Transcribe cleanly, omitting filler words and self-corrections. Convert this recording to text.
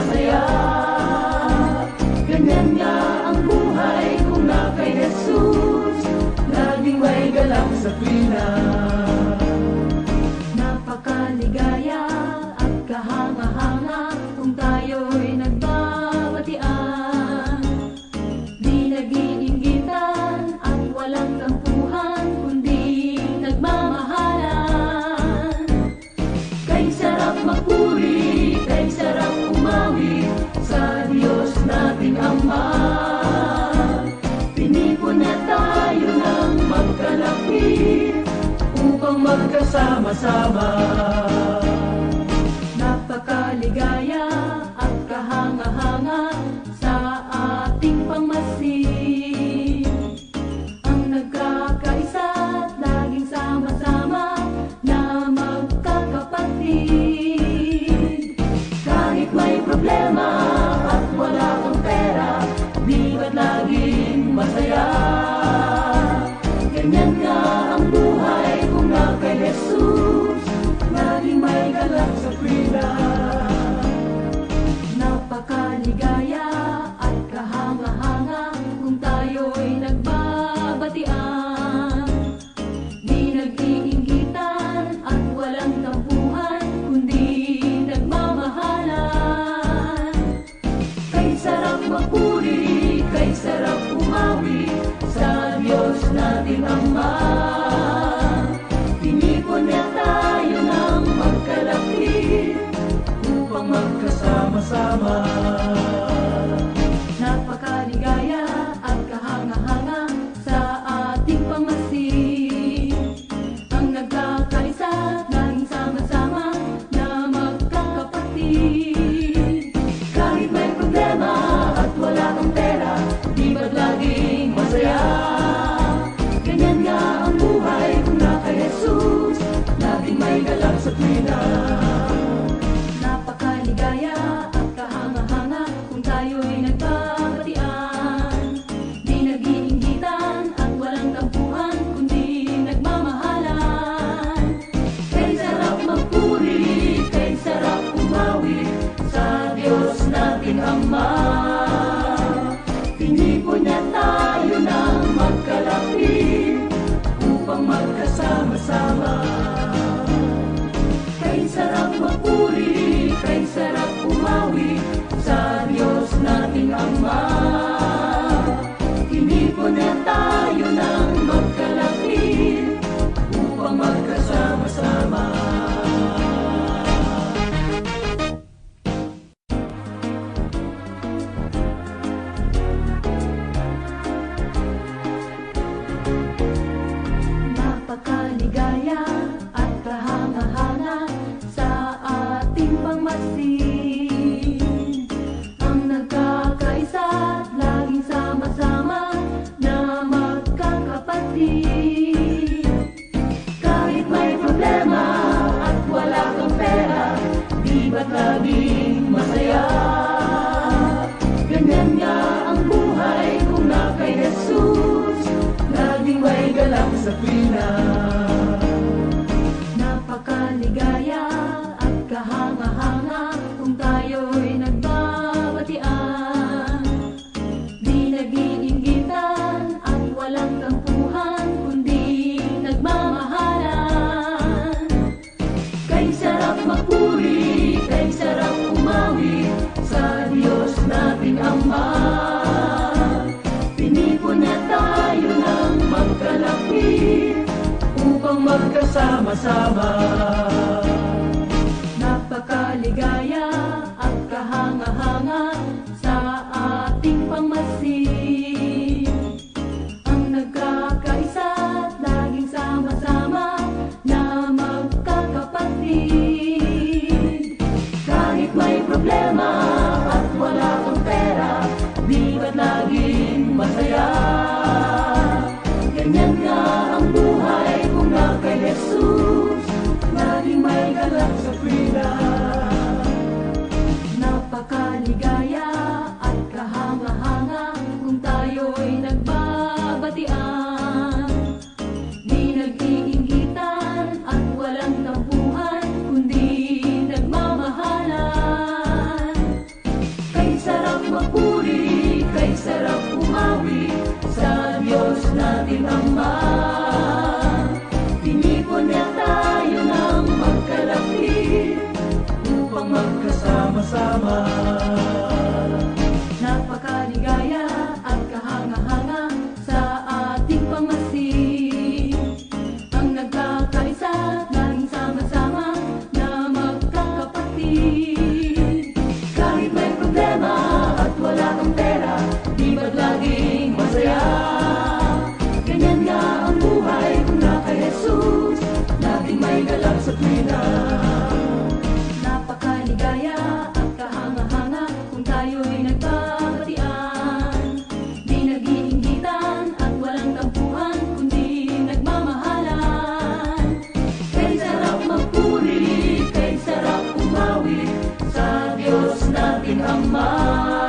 masaya. Ganyan nga ang buhay kung na kay Jesus, laging may galak sa tuwina. Napakaligaya at kahanga-hanga kung tayo'y nagbabatian. Di nag-iinggitan at walang tampuhan, kundi nagmamahalan. Kay sarap magpuri, kay sarap umawi sa Diyos nating Ama. Pinipon na tayo ng magkalapit upang magkasama-sama. Napakaligaya at kahanga-hanga sa ating pangmasid. Ang nagkakaisa't laging sama-sama na magkakapatid. Kahit may problema at wala kang pera, di ba't laging masaya? Ganyan nga ang buhay kung na kay Jesus, laging may galak sa tuwina. Napakaligaya at kahanga-hanga kung tayo'y nagbabatian. Di nag-iinggitan at walang tampuhan, kundi nagmamahalan. Kay sarap magpuri, kay sarap umawi sa Diyos nating Ama. Pinipon niya tayo ng magkalapit upang magkasama-sama. Napakaligaya at kahanga-hanga sa ating pangmasid. Ang nagkakaisa, laging sama-sama na magkakapatid. Kahit may problema at wala kang pera, di ba't laging masaya? Ganyan nga ang buhay kung na kay Jesus, laging may galak sa tuwina. Napakaligaya at kahanga-hanga kung tayo'y nagbabatian. Di nag-iinggitan at walang tampuhan, kundi nagmamahalan. Kay sarap magpuri, kay sarap umawi sa Diyos nating Ama. Pinipon niya tayo ng magkalapit upang magkasama-sama. Kay sarap magpuri, kay sarap umawi sa Diyos nating Ama. Pinipon niya tayo ng magkalapit upang magkasama-sama. Napakaligaya at kahanga-hanga sa ating pangmasid. Ang nagkakaisa, laging sama-sama na magkakapatid. Kahit may problema at wala kang pera, di ba't laging masaya? Ganyan nga ang buhay kung na kay Jesus, laging may galak sa tuwina. Napakaligaya at kahanga-hanga kung tayo'y nagbabatian. Di nag-iinggitan at walang tampuhan, kundi nagmamahalan. Kay sarap magpuri, kay sarap umawi sa Diyos nating Ama. Pinipon niya tayo ng magkalapit upang magkasama-sama. Napakaligaya at kahanga-hanga sa ating pangmasid. Ang nagkakaisa't laging sama-sama na magkakapatid. Kahit may problema at wala kang pera, di ba't laging masaya? Ganyan nga ang buhay kung na kay Jesus, laging may galak sa tuwina. Napakaligaya at kahanga-hanga kung tayo'y nagbabatian. Di nag-iinggitan at walang tampuhan, kundi nagmamahalan. nating Ama. Tinipon niya tayo ng magkalapit upang magkasama-sama. Napakaligaya at kahanga-hanga sa ating pamasid, ang nagkakaisa, laging sama-sama na magkakapatid. Kahit may problema at wala kang pera, di ba't laging masaya? Ganyan nga ang buhay kung na kay Jesus, laging may galak sa tuwina. Napakaligaya at kahanga-hanga kung tayo'y nagbabatian, di nag-iinggitan at walang tampuhan, kundi nagmamahalan. Kay sarap magpuri, kay sarap umawi sa Diyos nating Ama.